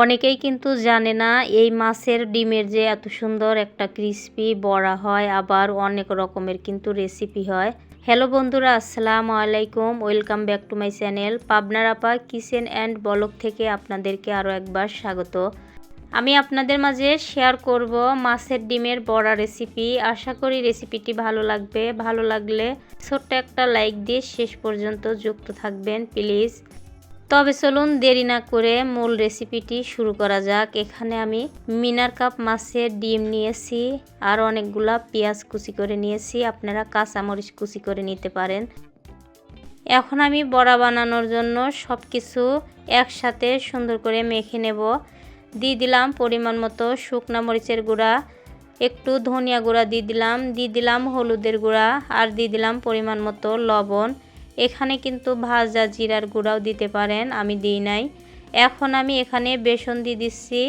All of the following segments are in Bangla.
অনেকেই কিন্তু জানে না এই মাছের ডিমের যে এত সুন্দর একটা ক্রিস্পি বড়া হয়, আবার অনেক রকমের কিন্তু রেসিপি হয়। হ্যালো বন্ধুরা, আসসালামু আলাইকুম, welcome back to my channel পাবনার আপা কিচেন অ্যান্ড ব্লগ থেকে আপনাদেরকে আরও একবার স্বাগত। আমি আপনাদের মাঝে শেয়ার করব মাছের ডিমের বড়া রেসিপি। আশা করি রেসিপিটি ভালো লাগবে। ভালো লাগলে ছোট্ট একটা লাইক দিয়ে শেষ পর্যন্ত যুক্ত থাকবেন প্লিজ। তবে চলুন দেরি না করে মূল রেসিপিটি শুরু করা যাক। এখানে আমি মিনার কাপ মাছের ডিম নিয়েছি, আর অনেকগুলা পেঁয়াজ কুচি করে নিয়েছি। আপনারা কাঁচামরিচ কুচি করে নিতে পারেন। এখন আমি বড়া বানানোর জন্য সব কিছু একসাথে সুন্দর করে মেখে নেব। দিয়ে দিলাম পরিমাণ মতো শুকনা মরিচের গুঁড়া, একটু ধনিয়া গুঁড়া দিয়ে দিলাম হলুদের গুঁড়া, আর দিয়ে দিলাম পরিমাণ মতো লবণ। এখানে কিন্তু ভাজা জিরার গুঁড়াও দিতে পারেন, আমি দিই নাই। এখন আমি এখানে বেসন দিয়ে দিচ্ছি,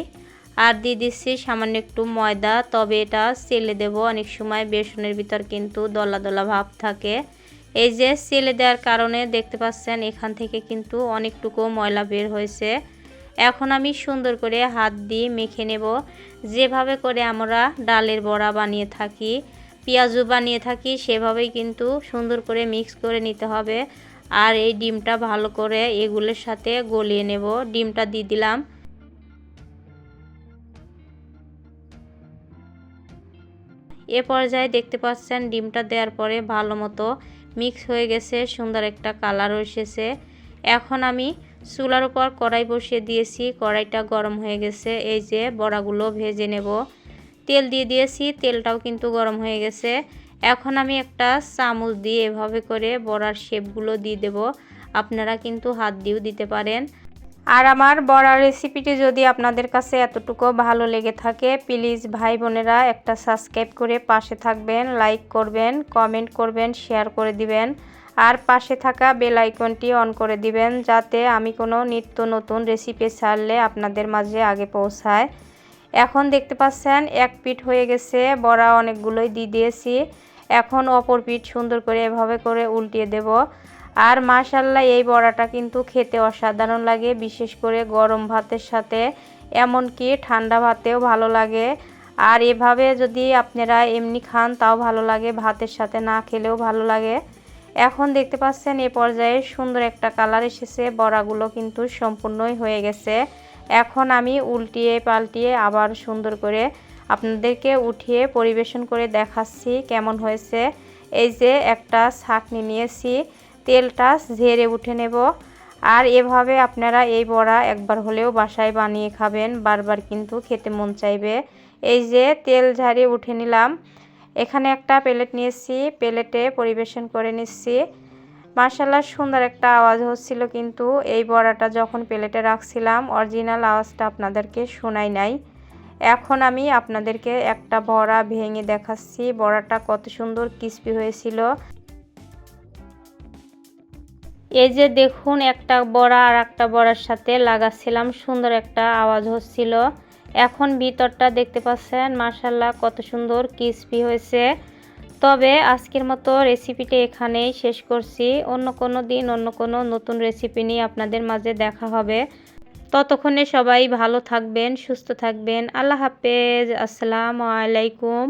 আর দিয়ে দিচ্ছি সামান্য একটু ময়দা। তবে এটা চেলে দেব, অনেক সময় বেসনের ভিতর কিন্তু দলা দলা ভাব থাকে। এই যে চেলে দেওয়ার কারণে দেখতে পাচ্ছেন এখান থেকে কিন্তু অনেকটুকু ময়লা বের হয়েছে। এখন আমি সুন্দর করে হাত দিয়ে মেখে নেব, যেভাবে করে আমরা ডালের বড়া বানিয়ে থাকি, পেঁয়াজু বানিয়ে থাকি, সেভাবেই কিন্তু সুন্দর করে মিক্স করে নিতে হবে। আর এই ডিমটা ভালো করে এগুলোর সাথে গলিয়ে নেব। ডিমটা দিয়ে দিলাম। এ পর্যায়ে দেখতে পাচ্ছেন ডিমটা দেওয়ার পরে ভালো মতো মিক্স হয়ে গেছে, সুন্দর একটা কালার এসেছে। এখন আমি চুলার উপর কড়াই বসিয়ে দিয়েছি, কড়াইটা গরম হয়ে গেছে। এই যে বড়াগুলো ভেজে নেব। তেল দিয়ে দিয়েছি, তেলটাও কিন্তু গরম হয়ে গেছে। এখন আমি একটা চামচ দিয়ে এভাবে করে বড়ার শেপগুলো দিয়ে দেব। আপনারা কিন্তু হাত দিয়েও দিতে পারেন। আর আমার বড়ার রেসিপিটি যদি আপনাদের কাছে এতটুকু ভালো লেগে থাকে, প্লিজ ভাই বোনেরা একটা সাবস্ক্রাইব করে পাশে থাকবেন, লাইক করবেন, কমেন্ট করবেন, শেয়ার করে দিবেন। আর পাশে থাকা বেল আইকনটি অন করে দিবেন, যাতে আমি কোনো নিত্য নতুন রেসিপি ছাড়লে আপনাদের মাঝে আগে পৌঁছায়। এখন দেখতে পাচ্ছেন এক পিঠ হয়ে গেছে, বড়া অনেকগুলোই দিয়ে দিয়েছি। এখন অপর পিঠ সুন্দর করে এভাবে করে উল্টিয়ে দেব। আর মাশাআল্লাহ এই বড়াটা কিন্তু খেতে অসাধারণ লাগে, বিশেষ করে গরম ভাতের সাথে, এমনকি ঠান্ডা ভাতেও ভালো লাগে। আর এভাবে যদি আপনারা এমনি খান তাও ভালো লাগে, ভাতের সাথে না খেলেও ভালো লাগে। এখন দেখতে পাচ্ছেন এ পর্যায়ে সুন্দর একটা কালার এসেছে, বড়াগুলো কিন্তু সম্পূর্ণই হয়ে গেছে। এখন আমি উল্টিয়ে পাল্টিয়ে আবার সুন্দর করে আপনাদেরকে উঠিয়ে পরিবেশন করে দেখাচ্ছি কেমন হয়েছে। এই যে একটা ছাঁকনি নিয়েছি, তেলটা ঝেড়ে উঠে নেব। আর এভাবে আপনারা এই বড়া একবার হলেও বাসায় বানিয়ে খাবেন, বারবার কিন্তু খেতে মন চাইবে। এই যে তেল ঝারিয়ে উঠে নিলাম। এখানে একটা প্লেট নিয়েছি, প্লেটে পরিবেশন করে নিচ্ছি। মাশাআল্লাহ সুন্দর একটা আওয়াজ হচ্ছিল, কিন্তু এই বড়াটা যখন প্লেটে রাখছিলাম অরিজিনাল আওয়াজটা আপনাদেরকে শোনাই নাই। এখন আমি আপনাদেরকে একটা বড়া ভেঙে দেখাচ্ছি, বড়াটা কত সুন্দর ক্রিস্পি হয়েছিল। এই যে দেখুন, একটা বড়া আর একটা বড়ার সাথে লাগাচ্ছিলাম, সুন্দর একটা আওয়াজ হচ্ছিল। এখন ভিতরটা দেখতে পাচ্ছেন মাশাআল্লাহ কত সুন্দর ক্রিস্পি হয়েছে। তবে আজকের মতো রেসিপিটা এখানেই শেষ করছি। অন্য কোনো দিন অন্য কোনো নতুন রেসিপি নিয়ে আপনাদের মাঝে দেখা হবে। ততক্ষণে সবাই ভালো থাকবেন, সুস্থ থাকবেন। আল্লাহ হাফেজ, আসসালামু আলাইকুম।